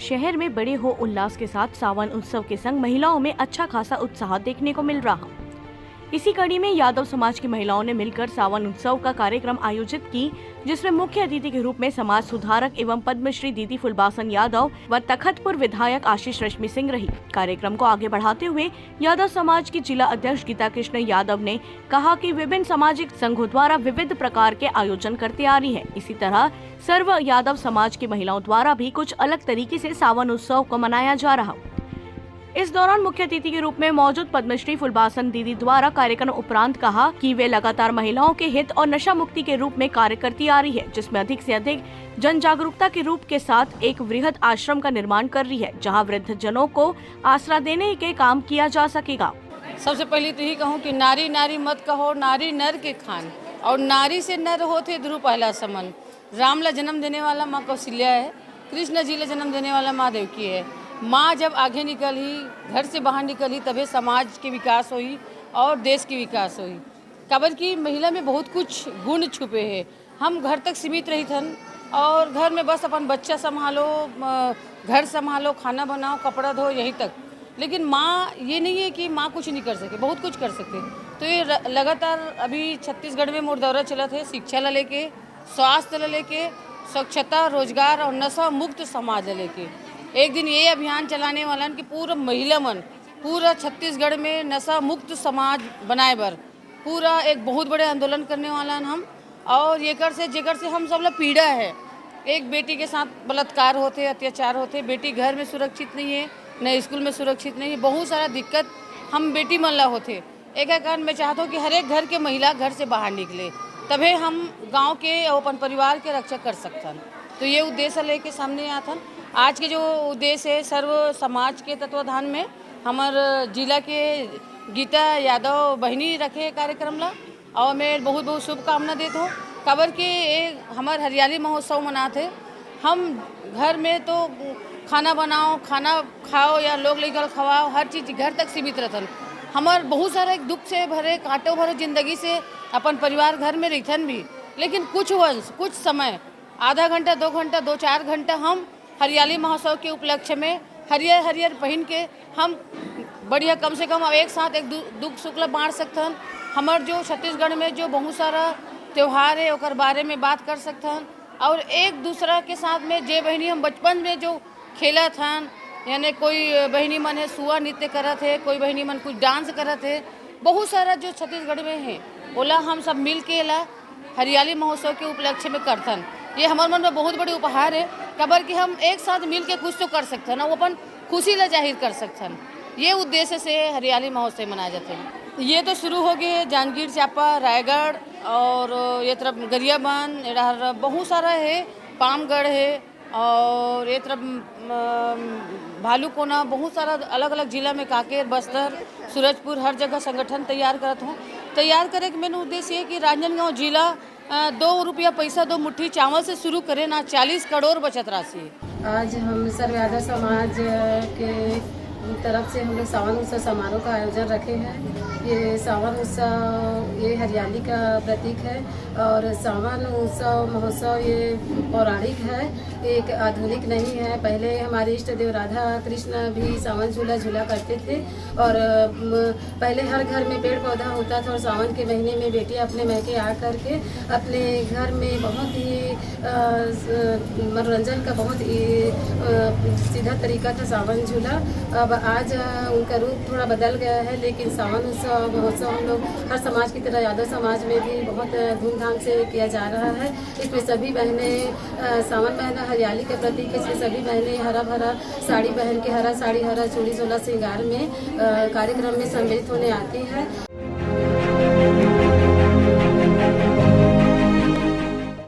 शहर में बड़े हो उल्लास के साथ सावन उत्सव के संग महिलाओं में अच्छा खासा उत्साह देखने को मिल रहा। इसी कड़ी में यादव समाज की महिलाओं ने मिलकर सावन उत्सव का कार्यक्रम आयोजित की, जिसमें मुख्य अतिथि के रूप में समाज सुधारक एवं पद्मश्री दीदी फुलबासन यादव व तखतपुर विधायक आशीष रश्मि सिंह रही। कार्यक्रम को आगे बढ़ाते हुए यादव समाज की जिला अध्यक्ष गीता कृष्ण यादव ने कहा कि विभिन्न सामाजिक संघों द्वारा विविध प्रकार के आयोजन करते आ रही है। इसी तरह सर्व यादव समाज की महिलाओं द्वारा भी कुछ अलग तरीके से सावन उत्सव को मनाया जा रहा। इस दौरान मुख्य अतिथि के रूप में मौजूद पद्मश्री फुलबासन दीदी द्वारा कार्यक्रम उपरांत कहा कि वे लगातार महिलाओं के हित और नशा मुक्ति के रूप में कार्य करती आ रही है, जिसमें अधिक से अधिक जन जागरूकता के रूप के साथ एक वृहद आश्रम का निर्माण कर रही है, जहां वृद्ध जनों को आसरा देने के काम किया जा सकेगा। सबसे पहले तो यही कहूँ कि नारी नारी मत कहो, नारी नर के खान, और नारी से नर होते ध्रुव पहला समन। राम ला जन्म देने वाला माँ कौशल्या है, कृष्ण जी ला जन्म देने वाला माँ देवकी है। माँ जब आगे निकली, घर से बाहर निकली, तभी समाज की विकास हुई और देश की विकास हुई। कबर की महिला में बहुत कुछ गुण छुपे हैं। हम घर तक सीमित रही थन और घर में बस अपन बच्चा संभालो, घर संभालो, खाना बनाओ, कपड़ा धो, यही तक। लेकिन माँ ये नहीं है कि माँ कुछ नहीं कर सके, बहुत कुछ कर सकते। तो ये लगातार अभी छत्तीसगढ़ में मोर दौरा चला थे, शिक्षा ला लेके, स्वास्थ्य ला लेके, स्वच्छता, रोजगार और नशा मुक्त समाज ला लेके। एक दिन ये अभियान चलाने वाला कि पूरा महिला मन पूरा छत्तीसगढ़ में नशा मुक्त समाज बनाए बर पूरा एक बहुत बड़े आंदोलन करने वाला हम। और जेकर से हम सब लोग पीड़ा है। एक बेटी के साथ बलात्कार होते, अत्याचार होते, बेटी घर में सुरक्षित नहीं है, न स्कूल में सुरक्षित नहीं है, बहुत सारा दिक्कत हम बेटी मन ला होते। एक कारण मैं चाहता हूँ कि हर एक घर के महिला घर से बाहर निकले, तभी हम गाँव के और अपन परिवार के रक्षा कर सकते हैं। तो ये उद्देश्य लेके सामने आता। आज के जो उद्देश्य है सर्व समाज के तत्वाधान में हमार जिला के गीता यादव बहनी रखे कार्यक्रम ला, और मैं बहुत बहुत शुभकामना देता हूँ। कबर के एक हमार हरियाली महोत्सव मनाते। हम घर में तो खाना बनाओ, खाना खाओ या लोग लेकर खवाओ, हर चीज़ घर तक सीमित रहतन। हमार बहुत सारा एक दुख से भरे, कांटों भरे जिंदगी से अपन परिवार घर में रहतन भी, लेकिन कुछ समय, आधा घंटा, 2 घंटा, 2-4 घंटा हम हरियाली महोत्सव के उपलक्ष्य में हरियर पहन के हम बढ़िया कम से कम एक साथ एक दुख सुख ला बांट सकते हैं। हमार जो छत्तीसगढ़ में जो बहुत सारा त्यौहार है ओकर बारे में बात कर सकते हैं, और एक दूसरा के साथ में जे बहनी हम बचपन में जो खेला था, यानी कोई बहनी मन है सुआ नृत्य करत है, कोई बहनी मन कुछ डांस करत है, बहुत सारा जो छत्तीसगढ़ में है ओला हम सब मिल के ला हरियाली महोत्सव के उपलक्ष्य में करथन। ये हमारे मन में बहुत बड़ी उपहार है कबर कि हम एक साथ मिल के कुछ तो कर सकते हैं ना, वो अपन खुशी ला जाहिर कर सकते हैं। ये उद्देश्य से हरियाली महोत्सव मनाए जाते हैं। ये तो शुरू हो गए जांजगीर चांपा, रायगढ़ और ये तरफ गरियाबंद, इधर बहुत सारा है, पामगढ़ है, और ये तरफ भालूकोना, बहुत सारा अलग अलग जिला में कांकेर, बस्तर, सूरजपुर, हर जगह संगठन तैयार करत हूँ। तैयार करे के मेन उद्देश्य है कि राजनांदगांव जिला 2 रुपया पैसा 2 मुट्ठी चावल से शुरू करें ना, 40 करोड़ बचत राशि। आज हम सर्व यादव समाज के तरफ से हम लोग सावन उत्सव समारोह का आयोजन रखे हैं। ये सावन उत्सव ये हरियाली का प्रतीक है, और सावन उत्सव महोत्सव ये पौराणिक है, एक आधुनिक नहीं है। पहले हमारे इष्ट देव राधा कृष्ण भी सावन झूला झूला करते थे, और पहले हर घर में पेड़ पौधा होता था, और सावन के महीने में बेटियां अपने मैके आ करके अपने घर में बहुत ही मनोरंजन का बहुत ही सीधा तरीका था सावन झूला। अब आज उनका रूप थोड़ा बदल गया है, लेकिन सावन उत्सव महोत्सव हम लोग हर समाज की तरह यादव समाज में भी बहुत धूमधाम से किया जा रहा है। इसमें सभी बहनें सावन महीना हरियाली का प्रतीक है, इसमें सभी बहनें हरा भरा साड़ी पहन के, हरा साड़ी, हरा चूड़ी, 16 श्रृंगार में कार्यक्रम में सम्मिलित होने आती है।